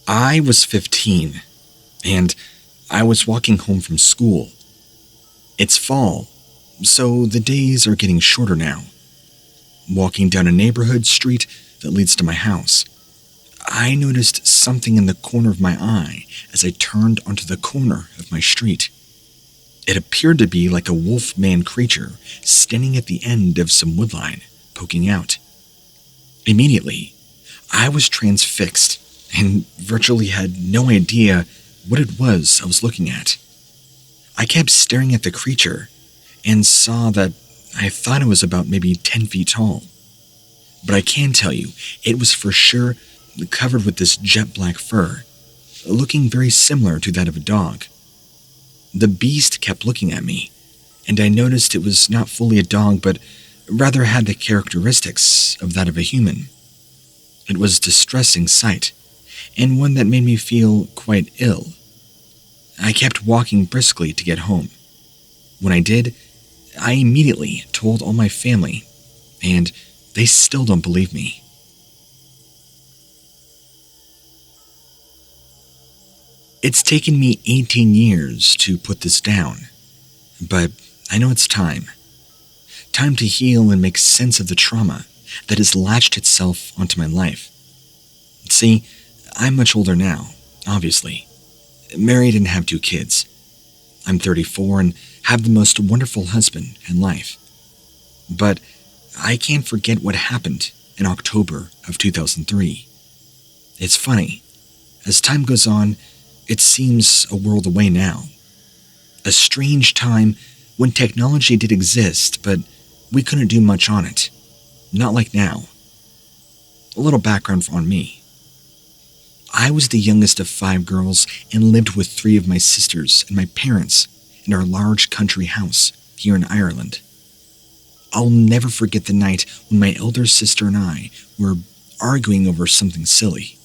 I was 15, and I was walking home from school. It's fall, so the days are getting shorter now. Walking down a neighborhood street that leads to my house, I noticed something in the corner of my eye as I turned onto the corner of my street. It appeared to be like a wolf-man creature standing at the end of some woodline, poking out. Immediately, I was transfixed and virtually had no idea what it was I was looking at. I kept staring at the creature and saw that I thought it was about maybe 10 feet tall. But I can tell you, it was for sure covered with this jet black fur, looking very similar to that of a dog. The beast kept looking at me, and I noticed it was not fully a dog, but rather had the characteristics of that of a human. It was a distressing sight, and one that made me feel quite ill. I kept walking briskly to get home. When I did, I immediately told all my family, and they still don't believe me. It's taken me 18 years to put this down, but I know it's time. Time to heal and make sense of the trauma that has latched itself onto my life. See, I'm much older now, obviously. Married and have 2 kids. I'm 34 and have the most wonderful husband in life. But I can't forget what happened in October of 2003. It's funny. As time goes on, it seems a world away now. A strange time when technology did exist, but we couldn't do much on it. Not like now. A little background on me. I was the youngest of 5 girls and lived with 3 of my sisters and my parents in our large country house here in Ireland. I'll never forget the night when my elder sister and I were arguing over something silly.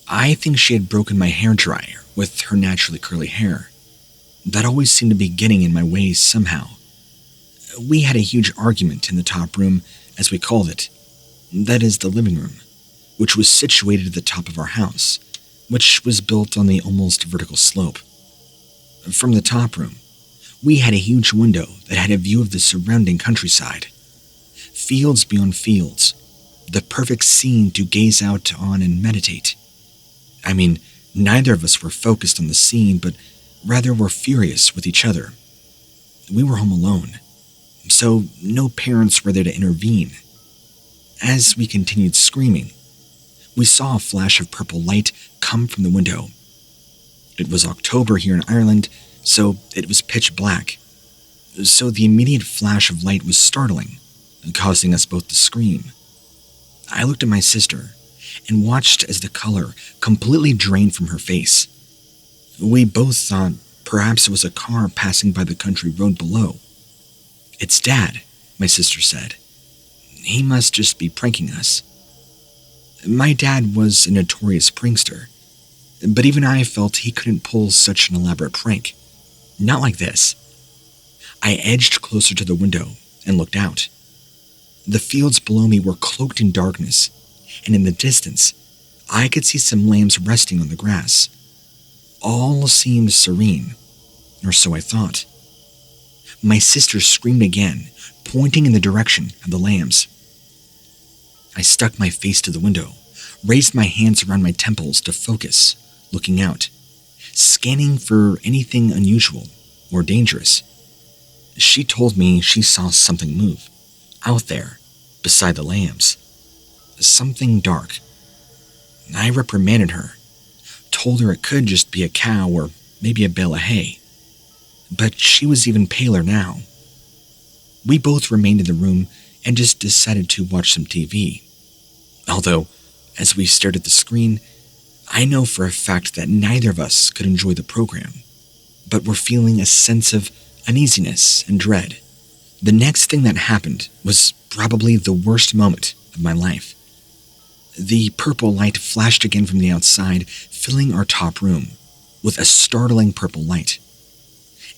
I think she had broken my hairdryer with her naturally curly hair. That always seemed to be getting in my way somehow. We had a huge argument in the top room, as we called it. That is the living room, which was situated at the top of our house, which was built on the almost vertical slope. From the top room, we had a huge window that had a view of the surrounding countryside. Fields beyond fields, the perfect scene to gaze out on and meditate. I mean, neither of us were focused on the scene, but rather were furious with each other. We were home alone, so no parents were there to intervene. As we continued screaming, we saw a flash of purple light come from the window. It was October here in Ireland, so it was pitch black. So the immediate flash of light was startling, causing us both to scream. I looked at my sister and watched as the color completely drained from her face. We both thought perhaps it was a car passing by the country road below. "It's Dad," my sister said. "He must just be pranking us." My dad was a notorious prankster, but even I felt he couldn't pull such an elaborate prank. Not like this. I edged closer to the window and looked out. The fields below me were cloaked in darkness, and in the distance, I could see some lambs resting on the grass. All seemed serene, or so I thought. My sister screamed again, pointing in the direction of the lambs. I stuck my face to the window, raised my hands around my temples to focus, looking out, scanning for anything unusual or dangerous. She told me she saw something move, out there, beside the lambs. Something dark. I reprimanded her, told her it could just be a cow or maybe a bale of hay. But she was even paler now. We both remained in the room and just decided to watch some TV. Although, as we stared at the screen, I know for a fact that neither of us could enjoy the program, but were feeling a sense of uneasiness and dread. The next thing that happened was probably the worst moment of my life. The purple light flashed again from the outside, filling our top room with a startling purple light.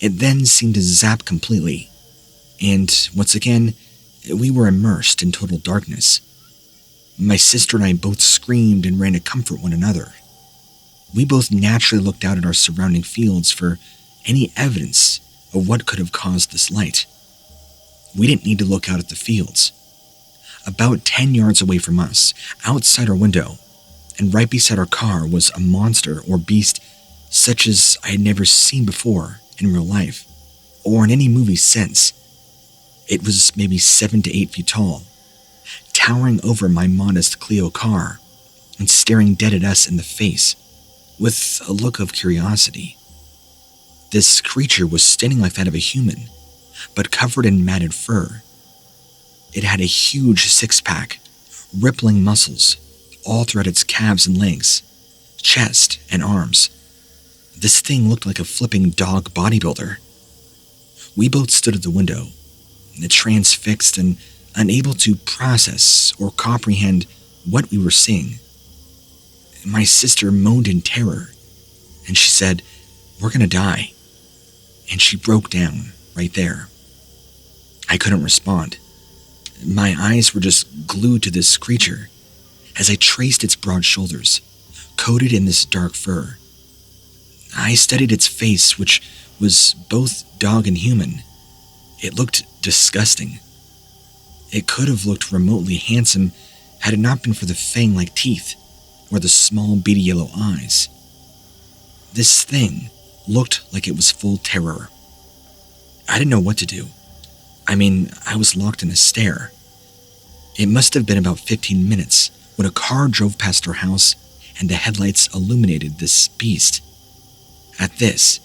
It then seemed to zap completely, and once again, we were immersed in total darkness. My sister and I both screamed and ran to comfort one another. We both naturally looked out at our surrounding fields for any evidence of what could have caused this light. We didn't need to look out at the fields. About 10 yards away from us, outside our window, and right beside our car was a monster or beast such as I had never seen before in real life, or in any movie since. It was maybe 7 to 8 feet tall, towering over my modest Clio car and staring dead at us in the face with a look of curiosity. This creature was standing like that of a human, but covered in matted fur. It had a huge six-pack, rippling muscles all throughout its calves and legs, chest and arms. This thing looked like a flipping dog bodybuilder. We both stood at the window, transfixed and unable to process or comprehend what we were seeing. My sister moaned in terror, and she said, "We're gonna die." And she broke down right there. I couldn't respond. My eyes were just glued to this creature as I traced its broad shoulders, coated in this dark fur. I studied its face, which was both dog and human. It looked disgusting. It could have looked remotely handsome had it not been for the fang-like teeth or the small beady yellow eyes. This thing looked like it was full terror. I didn't know what to do. I was locked in a stare. It must have been about 15 minutes when a car drove past our house and the headlights illuminated this beast. At this,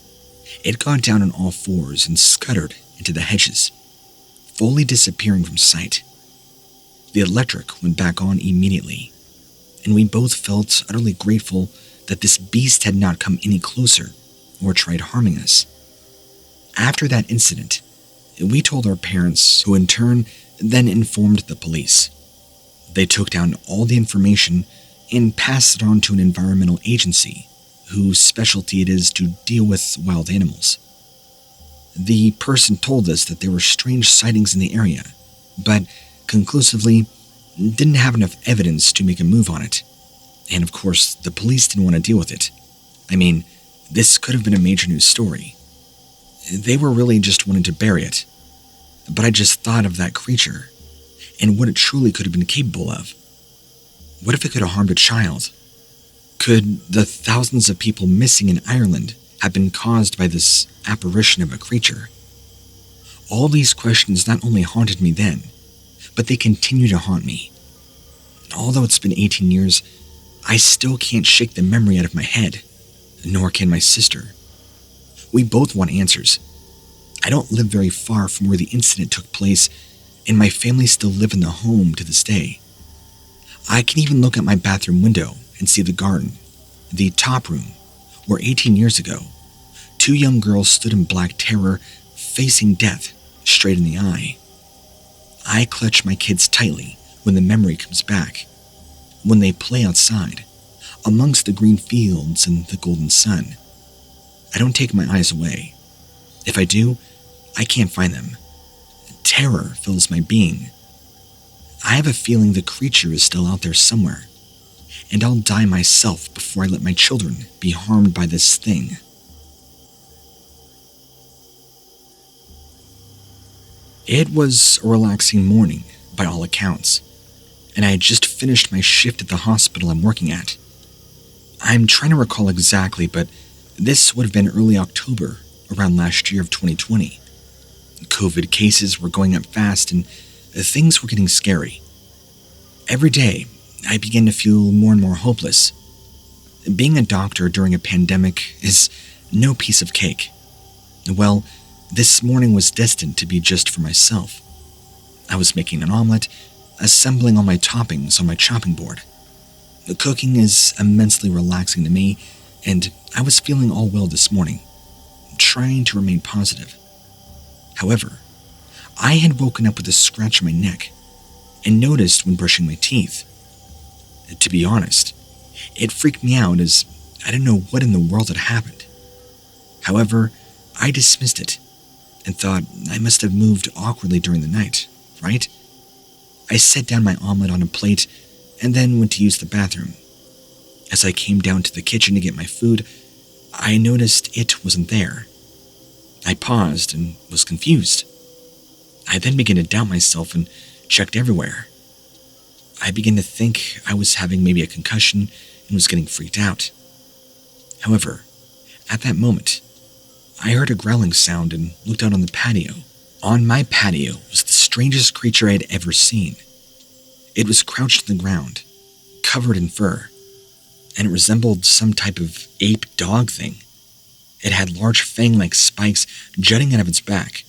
it got down on all fours and scuttered into the hedges, fully disappearing from sight. The electric went back on immediately, and we both felt utterly grateful that this beast had not come any closer or tried harming us. After that incident, we told our parents, who in turn then informed the police. They took down all the information and passed it on to an environmental agency whose specialty it is to deal with wild animals. The person told us that there were strange sightings in the area, but conclusively didn't have enough evidence to make a move on it. And of course, the police didn't want to deal with it. This could have been a major news story. They were really just wanting to bury it. But I just thought of that creature and what it truly could have been capable of. What if it could have harmed a child? Could the thousands of people missing in Ireland have been caused by this apparition of a creature? All these questions not only haunted me then, but they continue to haunt me. Although it's been 18 years, I still can't shake the memory out of my head, nor can my sister. We both want answers. I don't live very far from where the incident took place, and my family still live in the home to this day. I can even look out my bathroom window and see the garden, the top room, where 18 years ago, 2 young girls stood in black terror, facing death straight in the eye. I clutch my kids tightly when the memory comes back, when they play outside, amongst the green fields and the golden sun. I don't take my eyes away. If I do, I can't find them. Terror fills my being. I have a feeling the creature is still out there somewhere, and I'll die myself before I let my children be harmed by this thing. It was a relaxing morning, by all accounts, and I had just finished my shift at the hospital I'm working at. I'm trying to recall exactly, but this would have been early October, around last year of 2020. COVID cases were going up fast and things were getting scary. Every day, I began to feel more and more hopeless. Being a doctor during a pandemic is no piece of cake. Well, this morning was destined to be just for myself. I was making an omelet, assembling all my toppings on my chopping board. The cooking is immensely relaxing to me, and I was feeling all well this morning, trying to remain positive. However, I had woken up with a scratch on my neck and noticed when brushing my teeth. To be honest, it freaked me out as I didn't know what in the world had happened. However, I dismissed it and thought I must have moved awkwardly during the night, right? I set down my omelet on a plate and then went to use the bathroom. As I came down to the kitchen to get my food, I noticed it wasn't there. I paused and was confused. I then began to doubt myself and checked everywhere. I began to think I was having maybe a concussion and was getting freaked out. However, at that moment, I heard a growling sound and looked out on the patio. On my patio was the strangest creature I had ever seen. It was crouched on the ground, covered in fur, and it resembled some type of ape dog thing. It had large fang-like spikes jutting out of its back,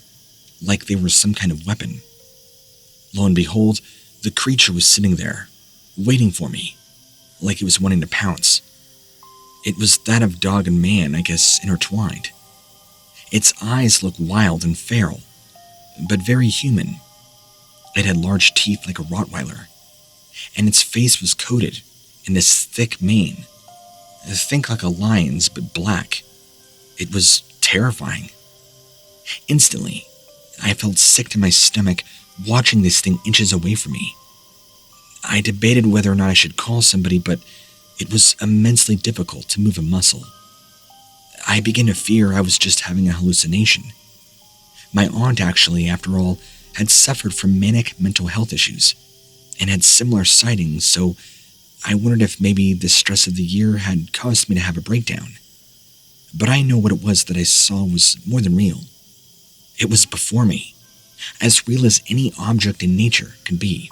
like they were some kind of weapon. Lo and behold, the creature was sitting there, waiting for me, like it was wanting to pounce. It was that of dog and man, I guess, intertwined. Its eyes looked wild and feral, but very human. It had large teeth like a Rottweiler, and its face was coated in this thick mane. Think like a lion's, but black. It was terrifying. Instantly, I felt sick to my stomach watching this thing inches away from me. I debated whether or not I should call somebody, but it was immensely difficult to move a muscle. I began to fear I was just having a hallucination. My aunt actually, after all, had suffered from manic mental health issues and had similar sightings, so I wondered if maybe the stress of the year had caused me to have a breakdown. But I know what it was that I saw was more than real. It was before me, as real as any object in nature could be.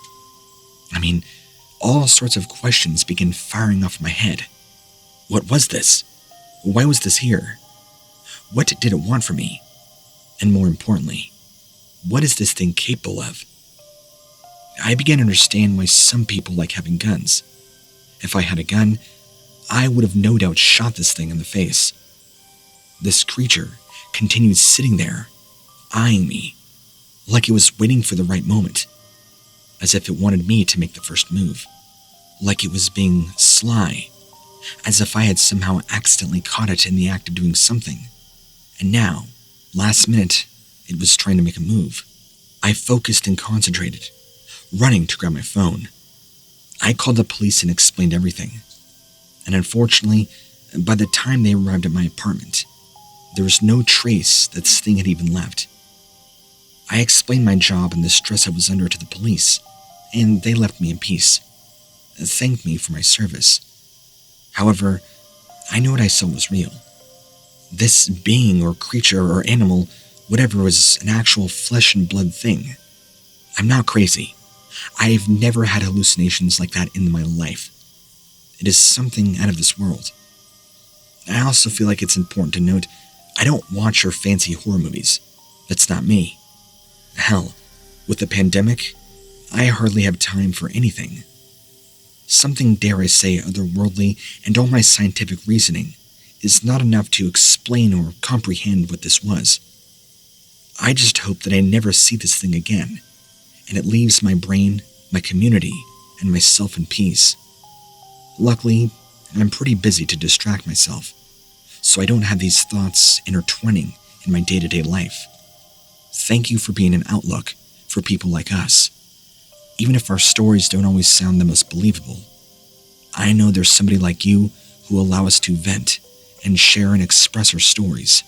I mean, all sorts of questions began firing off my head. What was this? Why was this here? What did it want from me? And more importantly, what is this thing capable of? I began to understand why some people like having guns. If I had a gun, I would have no doubt shot this thing in the face. This creature continued sitting there, eyeing me, like it was waiting for the right moment, as if it wanted me to make the first move, like it was being sly, as if I had somehow accidentally caught it in the act of doing something, and now, last minute, it was trying to make a move. I focused and concentrated, running to grab my phone. I called the police and explained everything, and unfortunately, by the time they arrived at my apartment, there was no trace that this thing had even left. I explained my job and the stress I was under to the police, and they left me in peace, thanked me for my service. However, I knew what I saw was real. This being or creature or animal, whatever, was an actual flesh and blood thing. I'm not crazy. I've never had hallucinations like that in my life. It is something out of this world. I also feel like it's important to note I don't watch your fancy horror movies. That's not me. Hell, with the pandemic, I hardly have time for anything. Something, dare I say, otherworldly, and all my scientific reasoning is not enough to explain or comprehend what this was. I just hope that I never see this thing again, and it leaves my brain, my community, and myself in peace. Luckily, I'm pretty busy to distract myself, so I don't have these thoughts intertwining in my day-to-day life. Thank you for being an outlook for people like us. Even if our stories don't always sound the most believable, I know there's somebody like you who will allow us to vent and share and express our stories.